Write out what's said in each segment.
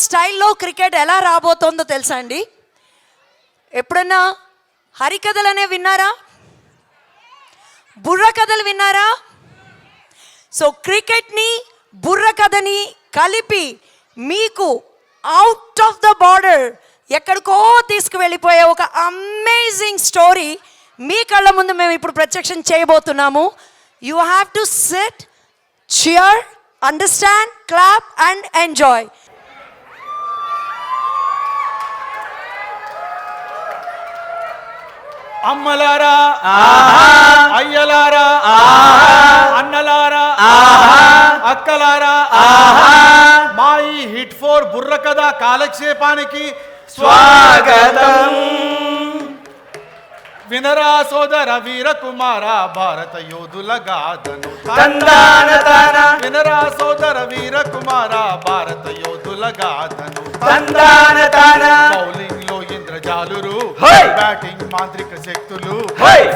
స్టైల్లో క్రికెట్ ఎలా రాబోతోందో తెలుసా అండి? ఎప్పుడన్నా హరికథలు అనేవి విన్నారా? బుర్ర కథలు విన్నారా? సో క్రికెట్ని బుర్ర కథని కలిపి మీకు అవుట్ ఆఫ్ ద బార్డర్ ఎక్కడికో తీసుకువెళ్ళిపోయే ఒక అమేజింగ్ స్టోరీ మీ కళ్ళ ముందు మేము ఇప్పుడు ప్రత్యక్షం చేయబోతున్నాము. You have to SIT, cheer, understand, clap and enjoy. అమ్మలారా, అయ్యలారా, అన్నలారా, అక్కలారా, మా ఈ హిట్ 4 బుర్ర కథ కాలక్షేపానికి స్వాగతం. వినరా సోదర వీర కుమార భారత యోధుల గాథను. వినరా సోదర వీర కుమార భారత యోధుల గాథను. బౌలింగ్ లో ఇంద్రజాలురు, బ్యాటింగ్ మాంత్రిక శక్తులు,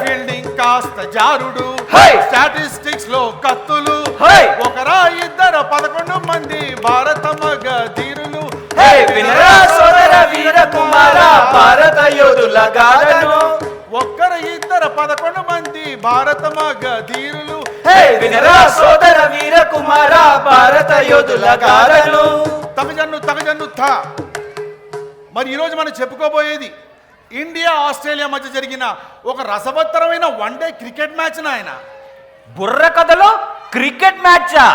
ఫీల్డింగ్ కాస్త జారుడు, స్టాటిస్టిక్స్ లో కత్తులు, ఒకరా ఇద్దరు 11 మంది భారత మగ ధీరులు. వినరా సోదర వీర కుమార భారత యోధుల గాథను. ఒక్కరు ఇద్దరు 11 మంది భారత మగ ధీరులు. వినరా సోదర వీర కుమార భారత యోధుల గాథను. తగజన్ను థా. మరి ఈరోజు మనం చెప్పుకోబోయేది ఇండియా ఆస్ట్రేలియా మధ్య జరిగిన ఒక రసవత్తరమైన వన్డే క్రికెట్ మ్యాచ్. నాయన బుర్ర కథలో క్రికెట్ మ్యాచా?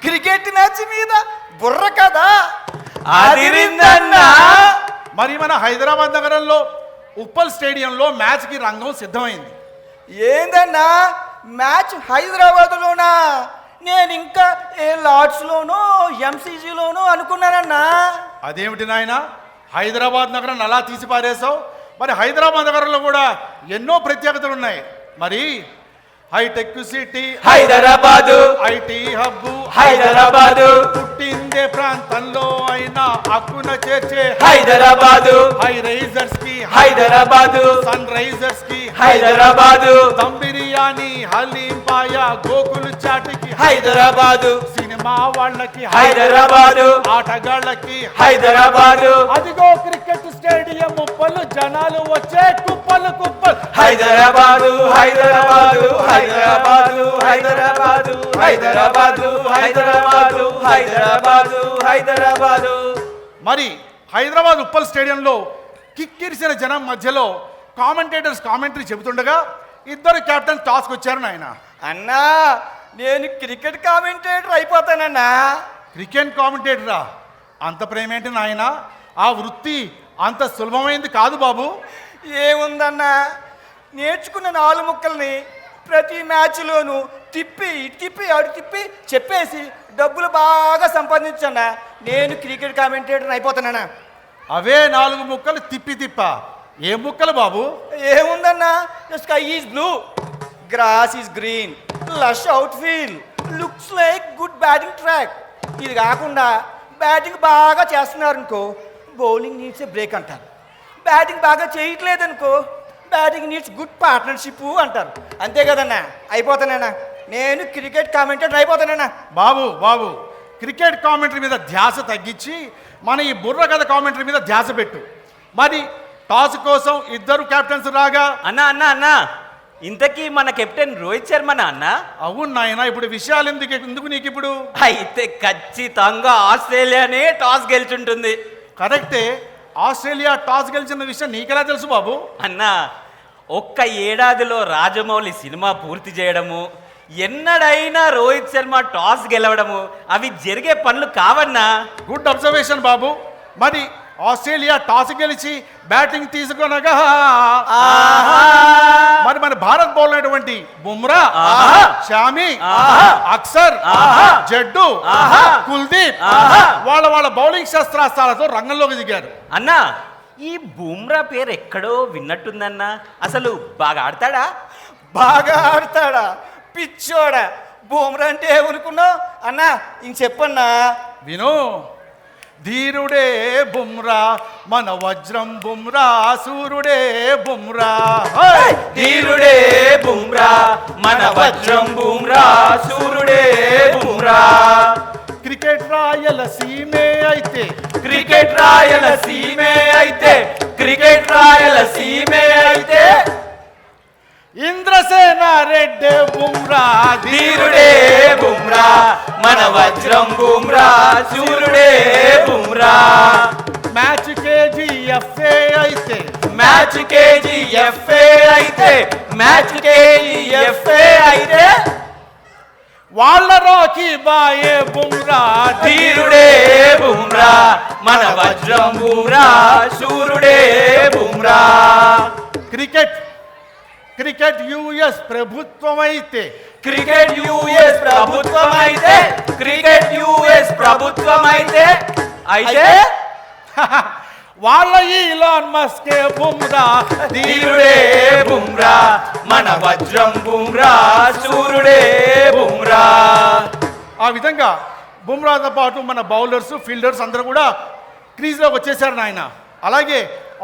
క్రికెట్ మ్యాచ్ మీద బుర్ర కథ అదిరిందన్నా. మరి మన హైదరాబాద్ నగరంలో ఉప్పల్ స్టేడియంలో మ్యాచ్ కి రంగం సిద్ధమైంది. ఏందన్నా మ్యాచ్ హైదరాబాద్లోనా? నేను ఇంకా లార్డ్స్లోనో ఎంసీజీలోనో అనుకున్నానన్నా. అదేమిటి నాయన, హైదరాబాద్ నగరాన్ని అలా తీసి పారేసావు? మరి హైదరాబాద్ నగరంలో కూడా ఎన్నో ప్రత్యేకతలు ఉన్నాయి. మరి hi-tech city Hyderabad, IT hub Hyderabad, పుట్టిందే ప్రాంతంలో అయినా హక్కున చేర్చే హైదరాబాదు, హై రైజర్స్ కి హైదరాబాదు, సన్ రైజర్స్ కి హైదరాబాదు, దమ్ బిర్యానీ, హలీం పాయ, గోకుల్ చాటికి హైదరాబాదు, సినిమా వాళ్ళకి హైదరాబాదు, ఆటగాళ్ళకి హైదరాబాదు, అదిగో క్రికెట్ స్టేడియం ఉప్పలు, జనాలు వచ్చే కుప్పలు కుప్పలు. హైదరాబాదు హైదరాబాదు హైదరాబాదు హైదరాబాదు హైదరాబాదు హైదరాబాదు హైదరాబాదు హైదరాబాదు. మరి హైదరాబాద్ ఉప్పల్ స్టేడియంలో కిక్కిరిసిన జనం మధ్యలో కామెంటేటర్స్ కామెంటరీ చెబుతుండగా ఇద్దరు కెప్టెన్ టాస్క్ వచ్చారు. నాయన అన్నా నేను క్రికెట్ కామెంటేటర్ అయిపోతానన్నా. క్రికెట్ కామెంటేటరా? అంత ప్రేమేంటి నాయన? ఆ వృత్తి అంత సులభమైంది కాదు బాబు. ఏముందన్నా, నేర్చుకున్న 4 ముక్కల్ని ప్రతి మ్యాచ్లోనూ తిప్పి అడు తిప్పి చెప్పేసి డబ్బులు బాగా సంపాదించన్నా. నేను క్రికెట్ కామెంటేటర్ అయిపోతానన్నా. అవే 4 ముక్కలు తిప్ప ఏ ముక్కలు బాబు? ఏముందన్నా, sky is blue, grass is green, lush outfield, looks like good batting track. ఇది కాకుండా బ్యాటింగ్ బాగా చేస్తున్నారనుకో బౌలింగ్ నీడ్స్ ఏ బ్రేక్ అంటారు. బ్యాటింగ్ బాగా చేయట్లేదనుకో బ్యాటింగ్ నీడ్స్ గుడ్ పార్ట్నర్షిప్ అంటారు. అంతే కదన్నా, అయిపోతానన్నా. నేను క్రికెట్ కామెంటేటర్ అయిపోతానన్నా. బాబు క్రికెట్ కామెంటరీ మీద ధ్యాస తగ్గించి మన ఈ బుర్ర కథ కామెంటరీ మీద ధ్యాస పెట్టు. మరి టాస్ కోసం ఇద్దరు కెప్టెన్స్ రాగా అన్నా ఇంతకీ మన కెప్టెన్ రోహిత్ శర్మనా అన్న? అవును నాయన. ఇప్పుడు విషయాలు ఎందుకు నీకు ఇప్పుడు? అయితే ఖచ్చితంగా ఆస్ట్రేలియానే టాస్ గెలుచుంటుంది. కరెక్టే. ఆస్ట్రేలియా టాస్ గెలిచిన విషయం నీకెలా తెలుసు బాబు? అన్నా, ఒక్క ఏడాదిలో రాజమౌళి సినిమా పూర్తి చేయడము, ఎన్నడైనా రోహిత్ శర్మ టాస్ గెలవడము అవి జరిగే పనులు కావన్నా. గుడ్ అబ్జర్వేషన్ బాబు. మరి ఆస్ట్రేలియా టాస్ గెలిచి బ్యాటింగ్ తీసుకునగా మరి మన భారత్ బౌలర్ అయినటువంటి బుమ్రా, షామి, అక్సర్, జడ్డు, కుల్దీప్ వాళ్ళ బౌలింగ్ శస్త్రాస్త్రాలతో రంగంలోకి దిగారు. అన్నా, ఈ బుమ్రా పేరు ఎక్కడో విన్నట్టుందన్నా. అసలు బాగా ఆడతాడా? బాగా ఆడతాడా? పిచ్చోడా? బూమ్రా అంటే ఏమనుకున్నావు అన్నా? ఇంక చెప్పన్నా. విను, ధీరుడే బుమ్రా, మన వజ్రం బుమ్రా, సూర్యుడే బుమ్రా. ధీరుడే బుమ్రా, మన వజ్రం బుమ్రా, సూర్యుడే బుమ్రా. క్రికెట్ రాయలసీమే అయితే క్రికెట్ రాయలసీమే అయితే, క్రికెట్ రాయలసీమే అయితే, ఇంద్రసేన రెడ్డి బుమ్రా ధీరుడే బుమ్రా, మన వజ్రం బుమ్రా, శూరుడే బుమ్రా. మ్యాచ్ కేజీఎఫ్ఏ అయితే, మ్యాచ్ కేజీఎఫ్ఏ అయితే, మ్యాచ్ కేజీఎఫ్ఏ అయితే, వాళ్ళ రాకీ బాయే బుమ్రా ధీరుడే బుమ్రా, మన వజ్రం బుమ్రా, శూరుడే బుమ్రా. క్రికెట్ క్రికెట్ యుఎస్ ప్రభుత్వం అయితే, క్రికెట్ యుఎస్ ప్రభుత్వం అయితే, క్రికెట్ యుఎస్ ప్రభుత్వం అయితే, అయితే వాళ్ళ ఈలాన్ మస్కే బుమ్రా ధీరుడే బుమ్రా, మన వజ్రం బుమ్రా, శూరుడే బుమ్రా. ఆ విధంగా బుమ్రాతో పాటు మన బౌలర్స్ ఫీల్డర్స్ అందరూ కూడా క్రీజ్లోకి వచ్చేసారు నాయన. అలాగే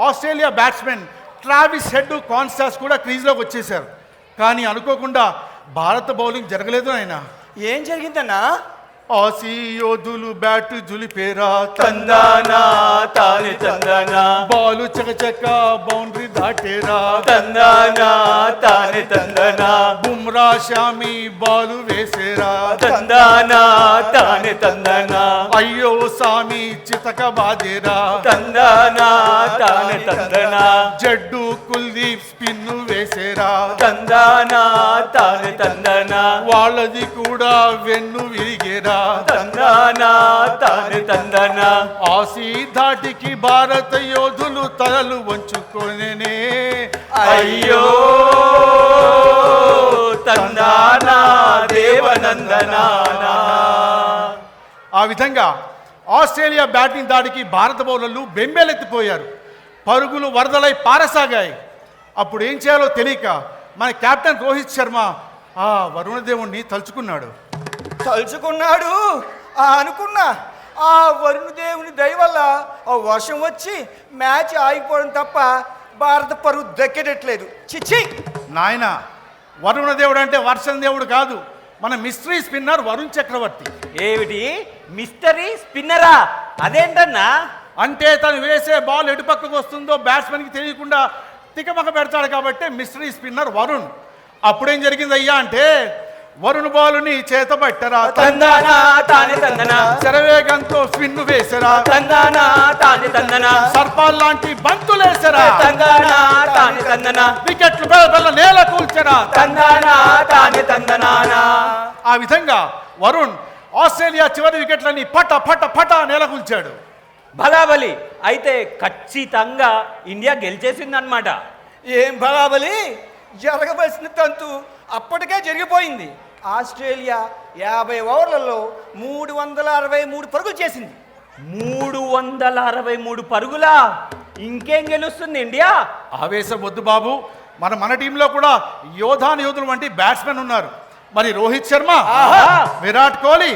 ఆస్ట్రేలియా బ్యాట్స్మెన్ ట్రావిస్ హెడ్, కాన్స్టాస్ కూడా క్రీజ్లోకి వచ్చేసారు. కానీ అనుకోకుండా భారత బౌలింగ్ జరగలేదు నాయన. ఏం జరిగిందన్నా? ఆసీ యోధులు బ్యాట్ జులిపేరా, తందానా తానే తందానా, బాలు చకచక బౌండరీ దాటేరా, తందానా తానే తందానా, బుమ్రా షామి బాలు వేసేరా, తందానా తానే తందానా, అయ్యో సామి చితక బాదేరా, తందానా తానే తందానా, జడ్డు కుల్దీప్ స్పిన్ను వేసేరా, తందానా తానే తందానా, వాళ్ళది కూడా వెన్ను విరిగేరా, తందానా తానే తందానా. ఆసీ ధాటికి భారత యోధులు తలలు వంచుకొనేనే అయ్యో తందానా దేవనందనానా. ఆ విధంగా ఆస్ట్రేలియా బ్యాటింగ్ దాడికి భారత బౌలర్లు బెంబేలెత్తిపోయారు. పరుగులు వరదలై పారసాగాయి. అప్పుడు ఏం చేయాలో తెలియక మన కెప్టెన్ రోహిత్ శర్మ ఆ వరుణదేవుణ్ణి తలుచుకున్నాడు. తలుచుకున్నాడు అనుకున్నా. ఆ వరుణదేవుని దయ వల్ల ఆ వర్షం వచ్చి మ్యాచ్ ఆగిపోవడం తప్ప భారత పరువు దక్కేటట్లేదు. చిచ్చి నాయన, వరుణదేవుడు అంటే వర్షం దేవుడు కాదు, మన మిస్టరీ స్పిన్నర్ వరుణ్ చక్రవర్తి. ఏమిటి మిస్టరీ స్పిన్నరా? అదేంటన్నా? అంటే తను వేసే బాల్ ఎటు పక్కకు వస్తుందో బ్యాట్స్మెన్కి తెలియకుండా తికమక పెడతాడు కాబట్టి మిస్టరీ స్పిన్నర్ వరుణ్. అప్పుడేం జరిగింది అయ్యా అంటే, వరుణ్ బాలుని చేత పట్టరా, తందానా తానే తందనా, శరవేగంతో స్పిన్ వేసరా, తందానా తానే తందనా, సర్పాల్ లాంటి బంతులేసరా, తందానా తానే తందనా, వికెట్లు బెల్ల నేల కూల్చరా, తందానా తానే తందనానా. ఆ విధంగా వరుణ్ ఆస్ట్రేలియా చివరి వికెట్లని పట పట పట నేల కూల్చాడు. బలాబలి. అయితే ఖచ్చితంగా ఇండియా గెలిచేసిందన్నమాట. ఏం బలాబలి! జరగవలసిన తంతు అప్పటికే జరిగిపోయింది. ఆస్ట్రేలియా 50 ఓవర్లలో 363 పరుగులు చేసింది. 363 పరుగులా? ఇంకేం గెలుస్తుంది ఇండియా? ఆవేశం వద్దు బాబు, మన టీంలో కూడా యోధులు వంటి బ్యాట్స్మెన్ ఉన్నారు. మరి రోహిత్ శర్మ, విరాట్ కోహ్లీ,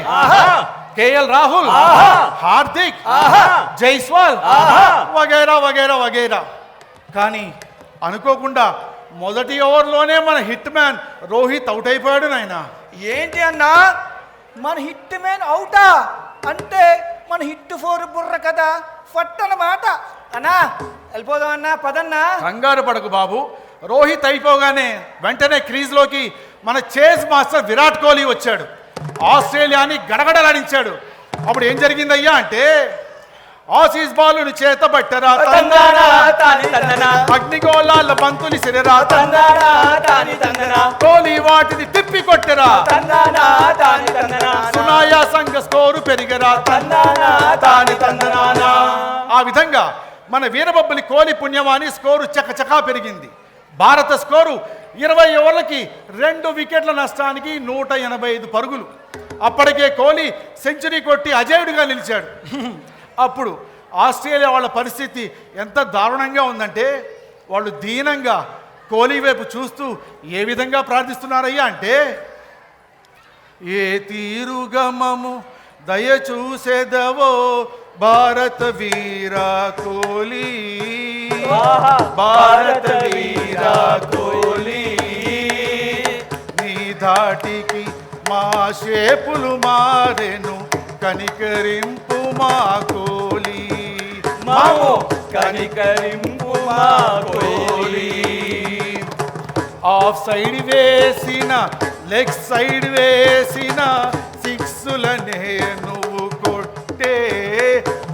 కేఎల్ రాహుల్, హార్దిక్, జైస్వాల్ వగైరా వగైరా వగైరా. కానీ అనుకోకుండా మొదటి ఓవర్లోనే మన హిట్ మ్యాన్ రోహిత్ అవుట్ అయిపోయాడు నాయన. ఏంటి అన్నా, మన హిట్ మ్యాన్ అవుటా? అంటే మన హిట్ 4 బుర్ర కదా ఫట్ అన్నమాట. అన్నా వెళ్ళిపోదాం అన్నా, పదన్నా. కంగారు పడకు బాబు, రోహిత్ అయిపోగానే వెంటనే క్రీజ్లోకి మన చేజ్ మాస్టర్ విరాట్ కోహ్లీ వచ్చాడు. ఆస్ట్రేలియాని గడగడలాడించాడు. అప్పుడు ఏం జరిగిందయ్యా అంటే, ఆసీస్ బాలుని చేత పట్టరా, తందానా తానే తందనా, అగ్నిగోళాల బంతులు సిరరా, తందానా తానే తందనా, కోహ్లీ వాటిని తిప్పి కొట్టరా, తందానా తానే తందనా, సునాయాసంగా స్కోరు పెరిగరా, తందానా తానే తందనానా. ఆ విధంగా మన వీరబొబ్బలి కోహ్లీ పుణ్యమాని స్కోరు చకచకా పెరిగింది. భారత స్కోరు 20 ఓవర్లకి 2 వికెట్ల నష్టానికి 185 పరుగులు. అప్పటికే కోహ్లీ సెంచరీ కొట్టి అజేయుడిగా నిలిచాడు. అప్పుడు ఆస్ట్రేలియా వాళ్ళ పరిస్థితి ఎంత దారుణంగా ఉందంటే, వాళ్ళు దీనంగా కోహ్లీ వైపు చూస్తూ ఏ విధంగా ప్రార్థిస్తున్నారయ్యా అంటే, ఏ తీరుగమము దయ చూసేదవో భారత వీరా కోహ్లీ, భారత వీరా కోహ్లీ, నీ ధాటికి మా షేపులు మారెను, కనికరింపు మా కోహ్లీ. మాము కనికరింపు మా కోహ్లీ. ఆఫ్ సైడ్ వేసిన లెగ్ సైడ్ వేసిన సిక్సులనే నువ్వు కొట్టే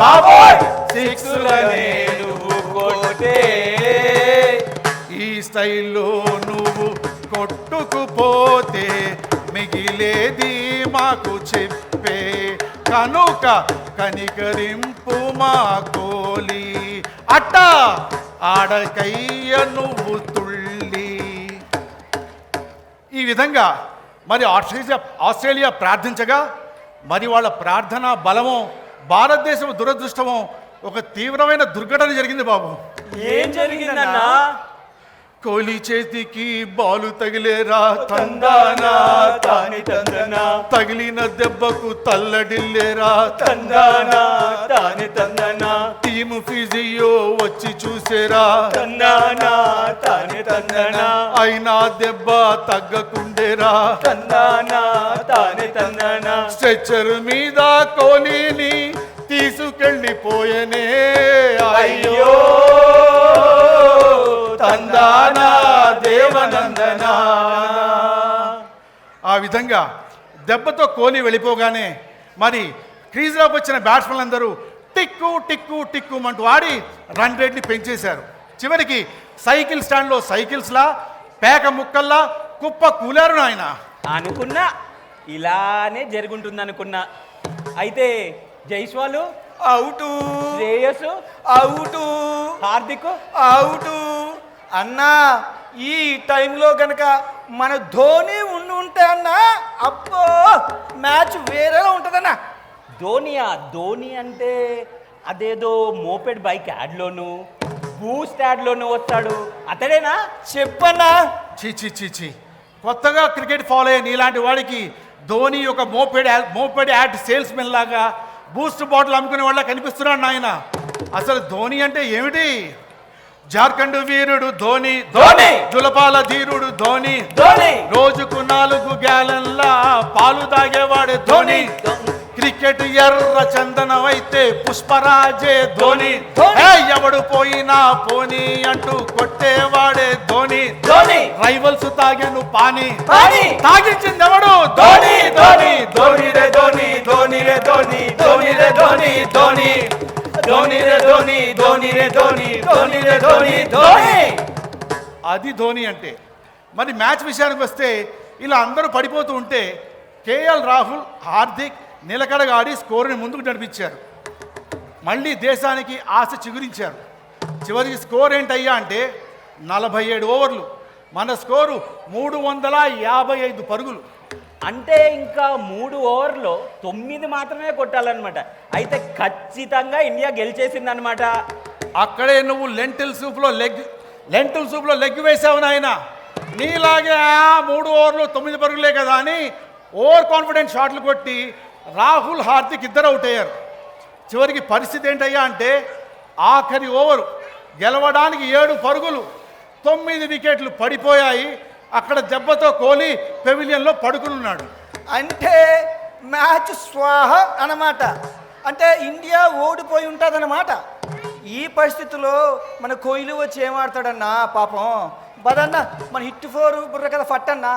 బాబోయ్ సిక్సులనే నువ్వు కొట్టే. ఈ స్టైల్లో నువ్వు కొట్టుకుపోతే మిగిలేది మాకు చెప్పే కనుక కనికరింపు మా కోహ్లీ. అట్ట ఆడకయ్య నువ్వు తుళ్ళి. ఈ విధంగా మరి ఆస్ట్రేలియా ప్రార్థించగా మరి వాళ్ళ ప్రార్థన బలమో భారతదేశం దురదృష్టమో ఒక తీవ్రమైన దుర్ఘటన జరిగింది బాబు. ఏం జరిగిందన్నా? కోహ్లీ చేతికి బాలు తగిలేరా తందానా తాని తందనా తగిలిన దెబ్బకు తల్లడిల్లేరా తందానా తాని తందనా టీము ఫిజియో వచ్చి చూసేరా తందానా తాని తందనా అయినా దెబ్బ తగ్గకుండేరా తందానా తాని తందనా. స్ట్రెచ్చర్ మీద కోహ్లీని తీసుకెళ్ళిపోయనే అయ్యో తందానా దేవనందనా. ఆ విధంగా దెబ్బతో కోహ్లీ వెళ్ళిపోగానే మరి క్రీజ్లోకి వచ్చిన బ్యాట్స్మెన్ అందరూ టిక్కు టిక్కు టిక్కు అంటూ ఆడి రన్ రేట్ని పెంచేశారు. చివరికి సైకిల్ స్టాండ్లో సైకిల్స్లా పేక ముక్కల్లా కుప్ప కూలారు నాయన. అనుకున్నా ఇలానే జరుగుంటుంది అనుకున్నా. అయితే Jaiswal out Shreyas out Hardik out. అన్నా ఈ టైంలో గనక మన ధోని ఉంటే అన్నా అబ్బో మ్యాచ్ వేరేలా ఉంటుందన్నా. ధోని అంటే అదేదో మోపెడ్ బైక్ యాడ్లోను బూస్ట్ యాడ్లోను వస్తాడు అతడేనా? చెప్పన్నా. చీ కొత్తగా క్రికెట్ ఫాలో అయ్యే నీలాంటి వాడికి ధోని ఒక మోపెడ్ యాడ్ సేల్స్ మెన్ లాగా బూస్ట్ బాటిల్ అమ్ముకునే వాళ్ళ కనిపిస్తున్నాడు నాయన. అసలు ధోని అంటే ఏమిటి? జార్ఖండ్ వీరుడు ధోని ధోని జులపాల ధీరుడు ధోని ధోని రోజుకు 4 గ్యాలన్ల పాలు తాగేవాడే ధోని. క్రికెట్ ఎర్ర చందనమైతే పుష్పరాజే ధోని. ఎవడు పోయినా పోనీ అంటూ కొట్టేవాడే ధోని. రైవల్స్ తాగేను పాని తాగించింది ఎవడు? ధోని ధోని ధోని రే ధోని ధోని రే ధోని ధోని రే ధోని ధోని ధోని రే ధోని ధోని రే ధోని ధోని రే ధోని ధోని. అది ధోని అంటే. మరి మ్యాచ్ విషయానికి వస్తే ఇలా అందరూ పడిపోతూ ఉంటే కేఎల్ రాహుల్ హార్దిక్ నిలకడగా ఆడి స్కోర్ని ముందుకు నడిపించారు. మళ్ళీ దేశానికి ఆశ చిగురించారు. చివరికి స్కోర్ ఏంటయ్యా అంటే 47 ఓవర్లు. మన స్కోరు 355 పరుగులు. అంటే ఇంకా 3 ఓవర్లో 9 మాత్రమే కొట్టాలన్నమాట. అయితే ఖచ్చితంగా ఇండియా గెలిచేసిందనమాట. అక్కడే నువ్వు లెంటిల్ సూప్లో లెగ్ వేసావు నాయన. నీలాగే 3 ఓవర్లు 9 పరుగులే కదా అని ఓవర్ కాన్ఫిడెంట్ షాట్లు కొట్టి రాహుల్ హార్దిక్ ఇద్దరు అవుట్ అయ్యారు. చివరికి పరిస్థితి ఏంటయ్యా అంటే ఆఖరి ఓవరు గెలవడానికి 7 పరుగులు 9 వికెట్లు పడిపోయాయి. అక్కడ దెబ్బతో కోహ్లీ పెవిలియన్లో పడుకున్నాడు. అంటే మ్యాచ్ స్వాహ అన్నమాట. అంటే ఇండియా ఓడిపోయి ఉంటుందన్నమాట. ఈ పరిస్థితుల్లో మన కోహ్లీ వచ్చి ఏమాడతాడన్నా పాపం. బదన్నా మన హిట్ 4 బుర్ర కదా ఫట్టన్నా.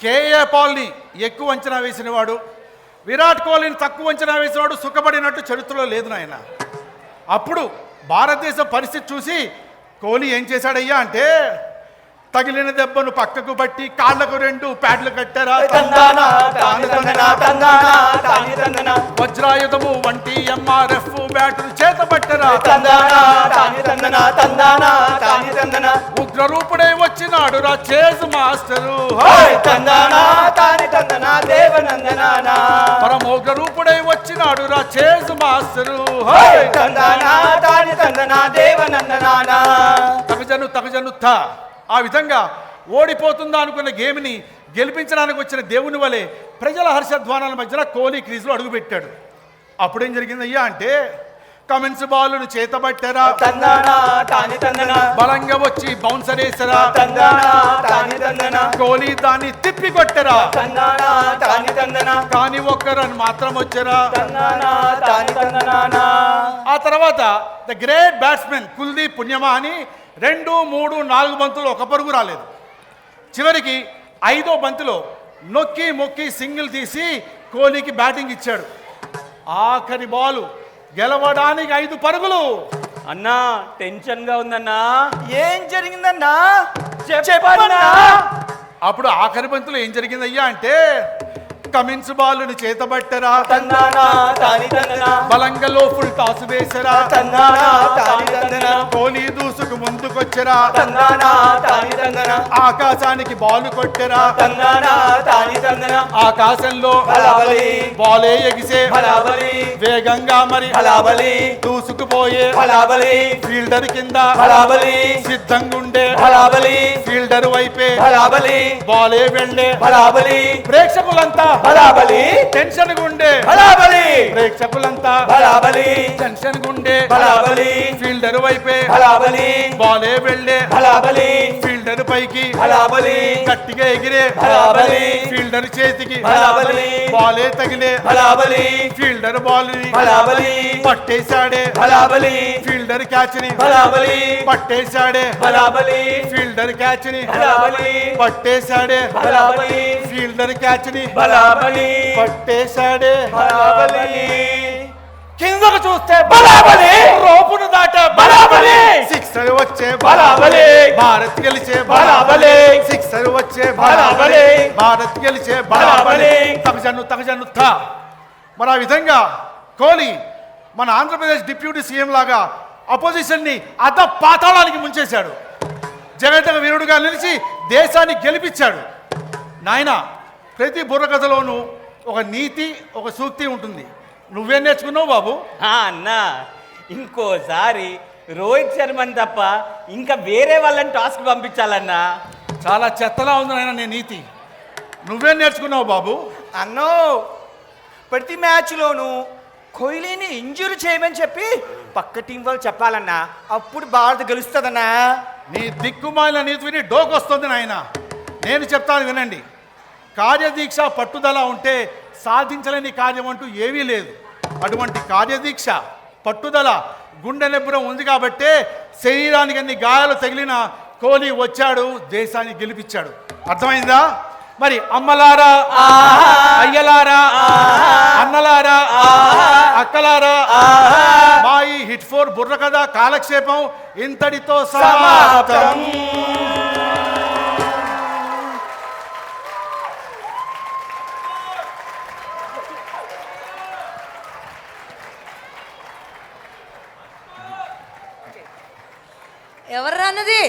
కేఏ పాల్ని ఎక్కువ అంచనా వేసినవాడు, విరాట్ కోహ్లీని తక్కువ అంచనా వేసినవాడు సుఖపడినట్టు చరిత్రలో లేదు నాయన. అప్పుడు భారతదేశం పరిస్థితి చూసి కోహ్లీ ఏం చేశాడయ్యా అంటే తగిలిన దెబ్బను పక్కకు బట్టి కాళ్లకు 2 ప్యాడ్లు కట్టారా. వజ్రాయుధము వంటి ఎంఆర్ఎఫ్ బ్యాటును చేతబట్టరా. ఉగ్రరూపుడై వచ్చినాడు రా చేజ్ మాస్టరు. పరమోగ్రరూపుడై వచ్చినాడు రా చేజ్ మాస్టరు. తగజను ఆ విధంగా ఓడిపోతుందా అనుకున్న గేమ్ని గెలిపించడానికి వచ్చిన దేవుని వలె ప్రజల హర్షధ్వానాల మధ్యన కోహ్లీ క్రీజ్లో అడుగుపెట్టాడు. అప్పుడేం జరిగిందయ్యా అంటే కమెన్స్ బాలును చేతబట్టారా. బలంగా వచ్చి బౌన్సర్ వేసారా. కోహ్లీ దాన్ని తిప్పి కొట్టరా. కానీ ఒక్క రన్ మాత్రం వచ్చారా. తర్వాత ద గ్రేట్ బ్యాట్స్మెన్ కుల్దీప్ పుణ్యమా అని 2, 3, 4 బంతులు ఒక పరుగు రాలేదు. చివరికి 5వ బంతిలో నొక్కి మొక్కి సింగిల్ తీసి కోహ్లీకి బ్యాటింగ్ ఇచ్చాడు. ఆఖరి బాలు గెలవడానికి 5 పరుగులు. అన్నా టెన్షన్ గా ఉందన్నా. ఏం జరిగిందన్నా చెప్పన్నా. అప్పుడు ఆఖరి బంతిలో ఏం జరిగిందయ్యా అంటే కమిన్స్ బాలుని చేతబట్టరా, తందానా తాని తందనా, బలంగలో ఫుల్ టాస్ వేసరా, తందానా తాని తందనా, కోహ్లీ దూసుకు ముందుకొచ్చరా, తందానా తాని తందనా, ఆకాశానికి బాలు కొట్టెరా, తందానా తాని తందనా, ఆకాశంలో బలాబలి బాలే ఎగిసే బలాబలి వేగంగా మరి బలాబలి దూసుకుపోయే బలాబలి ఫీల్డర్ కింద బలాబలి సిద్ధంగుండే బలాబలి ఫీల్డర్ వైపే బలాబలి బాలే వెళ్ళే బలాబలి ప్రేక్షకులంతా బలాబలి టెన్షన్ గుండే బలాబలి ప్రేక్షకులంతా బలాబలి టెన్షన్ గుండే బలాబలి ఫీల్డర్ వైపే బలాబలి బాలే వెళ్ళే బలాబలి ఫీల్డర్ పైకి బలాబలి గట్టిగా ఎగిరే బలాబలి ఫీల్డర్ చేతికి బలాబలి బాలే తగిలే బలాబలి ఫీల్డర్ బాల్ ని బలాబలి పట్టేశాడే బలాబలి ఫీల్డర్ క్యాచ్ ని బలాబలి పట్టేశాడే బలాబలి ఫీల్డర్ క్యాచ్ ని బలాబలి పట్టేశాడే బలాబలి ఫీల్డర్ క్యాచ్ ని బలాబలి పట్టేశాడే బలాబలి కిందకు చూస్తే బలాబలి రోపును దాటే బలాబలి సిక్సర్ వచ్చే బలాబలి భారత్ గెలిచే బలాబలి సిక్సర్ వచ్చే బలాబలి భారత్ గెలిచే బలాబలి తగజన్ను థా. మరి ఆ విధంగా కోహ్లీ మన ఆంధ్రప్రదేశ్ డిప్యూటీ సీఎం లాగా అపోజిషన్ ని అద పాతాళానికి ముంచేశాడు. జగత్తగ వీరుడుగా నిలిచి దేశాన్ని గెలిపించాడు. నాయన ప్రతి బుర్రకథలోనూ ఒక నీతి ఒక సూక్తి ఉంటుంది. నువ్వేం నేర్చుకున్నావు బాబు? అన్నా ఇంకోసారి రోహిత్ శర్మని తప్ప ఇంకా వేరే వాళ్ళని టాస్క్ పంపించాలన్నా. చాలా చెత్తలా ఉంది నాయన నీ నీతి. నువ్వేం నేర్చుకున్నావు బాబు? అన్నో ప్రతి మ్యాచ్లోనూ కోహ్లీని ఇంజూరీ చేయమని చెప్పి పక్క టీం వాళ్ళు చెప్పాలన్నా, అప్పుడు భారత్ గెలుస్తుందన్నా. నీ దిక్కుమాలిన నీతి విని డోకొస్తుంది నాయన. నేను చెప్తాను వినండి. కార్యదీక్ష పట్టుదల ఉంటే సాధించలేని కార్యం అంటూ ఏమీ లేదు. అటువంటి కార్యదీక్ష పట్టుదల గుండె నెబ్బురం ఉంది కాబట్టే శరీరానికి అన్ని గాయాలు తగిలిన కోహ్లీ వచ్చాడు, దేశాన్ని గెలిపించాడు. అర్థమైందా? మరి అమ్మలారా, అయ్యలారా, అన్నలారా, అక్కలారా, మా ఈ హిట్ 4 బుర్ర కథ కాలక్షేపం ఇంతటితో సమాప్తం. ఎవరు అన్నది?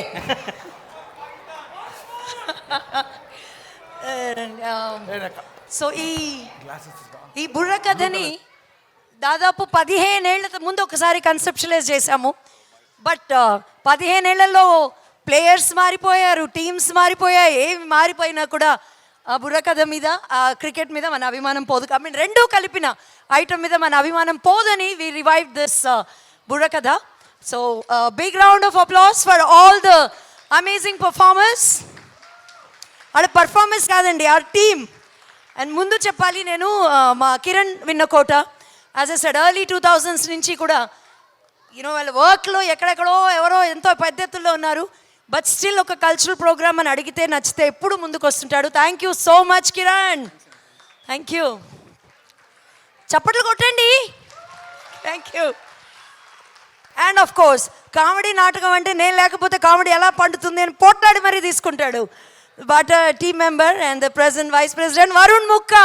సో ఈ బుర్ర కథని దాదాపు 15 ఏళ్ల ముందు ఒకసారి కన్సెప్షలైజ్ చేశాము. బట్ 15 ఏళ్లలో ప్లేయర్స్ మారిపోయారు, టీమ్స్ మారిపోయాయి. ఏమి మారిపోయినా కూడా ఆ బుర్ర కథ మీద, ఆ క్రికెట్ మీద మన అభిమానం పోదు. ఐ మీన్ రెండూ కలిపిన ఐటమ్ మీద మన అభిమానం పోదని వి revive this Burra Katha. So big round of applause for all the amazing performers. వాళ్ళ పర్ఫార్మెన్స్ కాదండి, ఆర్ టీమ్. అండ్ ముందు చెప్పాలి నేను, మా Kiran Vinnakota as I said early 2000s నుంచి కూడా వాళ్ళ వర్క్లో ఎక్కడెక్కడో ఎవరో ఎంతో పెద్ద ఎత్తుల్లో ఉన్నారు. బట్ స్టిల్ ఒక కల్చరల్ ప్రోగ్రామ్ అని అడిగితే నచ్చితే ఎప్పుడు ముందుకు వస్తుంటాడు. Thank you so much Kiran, thank you. చప్పట్లు కొట్టండి. Thank you. And of course comedy నాటకం అంటే నేను లేకపోతే కామెడీ ఎలా పండుతుంది అని పోట్లాడి మరీ తీసుకుంటాడు. But team member and the president vice president Varun Mukka.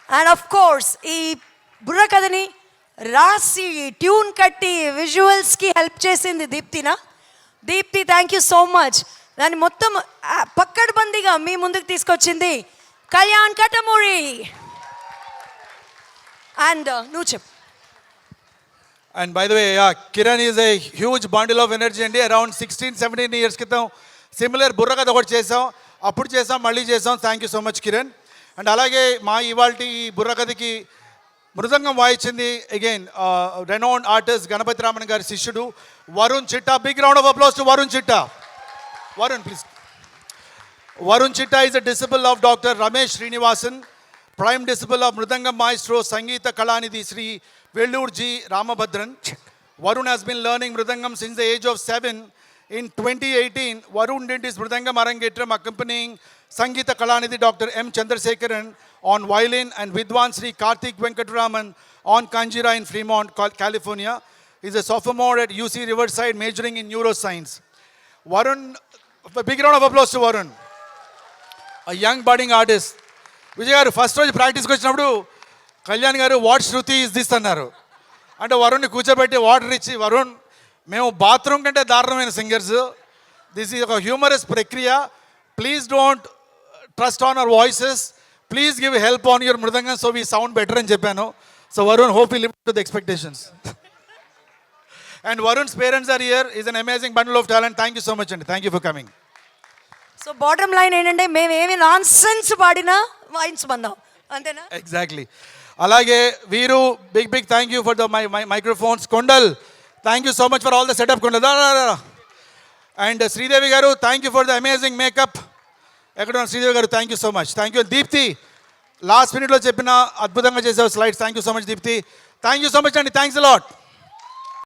And of course ఈ బుర్ర కథని రాసి ట్యూన్ కట్టి విజువల్స్కి హెల్ప్ చేసింది దీప్తినా. Deepti thank you so much. దాన్ని మొత్తం పక్కడబందీగా మీ ముందుకు తీసుకొచ్చింది కళ్యాణ్ కట్టమూరి. అండ్ నువ్వు చెప్పు. And by the way, yeah, Kiran is a huge bundle of energy అండి. అరౌండ్ 16-17 years క్రితం సిమిలర్ బుర్ర కథ ఒకటి చేసాం, అప్పుడు చేసాం, మళ్ళీ చేసాం. Thank you so much Kiran. And అలాగే మా ఇవాల్టి ఈ బుర్ర కథకి మృదంగం వాయించింది again renowned artist Ganapathi Raman గారి శిష్యుడు Varun Chitta. Big round of applause to Varun Chitta. Varun please. Varun చిట్టా is a disciple of Dr. Ramesh Srinivasan, prime disciple of mridangam maestro Sangeetha Kalanidhi Shri Vellore G Ramabhadran. Varun has been learning mridangam since the age of 7. In 2018, Varun did his mridangam arangetram accompanying Sangeeta Kalanidhi Dr. M. Chandrasekharan on violin and Vidwan Sri Karthik Venkataraman on Kanjira in Fremont, California. He is a sophomore at UC Riverside majoring in neuroscience. Varun, a big round of applause to Varun. A young budding artist. Vijay గారు first రోజు ప్రాక్టీస్కి వచ్చినప్పుడు కళ్యాణ్ గారు what Shruti is this అన్నారు. అంటే వరుణ్ని కూర్చోబెట్టి water ఇచ్చి, వరుణ్ మేము bathroom కంటే దారుణమైన సింగర్స్, దిస్ ఈజ్ ఒక హ్యూమరస్ ప్రక్రియ, please don't trust on our voices, please give help on your mridangam so we sound better అని చెప్పాను. So Varun hope you live to the expectations. And Varun's parents are here, is an amazing bundle of talent. Thank you so much అండి, thank you for coming. So bottom line ఏంటంటే మేము ఏమి non sense పాడినా వాయించమందాం, అంతేనా? Exactly. అలాగే వీరు big thank you for the microphones. Kondal thank you so much for all the setup. Kondal and Sridevi గారు thank you for the amazing makeup. ఎక్కడ శ్రీదేవి గారు thank you so much. Thank you. Deepti last మినిట్లో చెప్పిన అద్భుతంగా చేసే slides, thank you so much Deepti. Thank you so much అండి, thanks allot.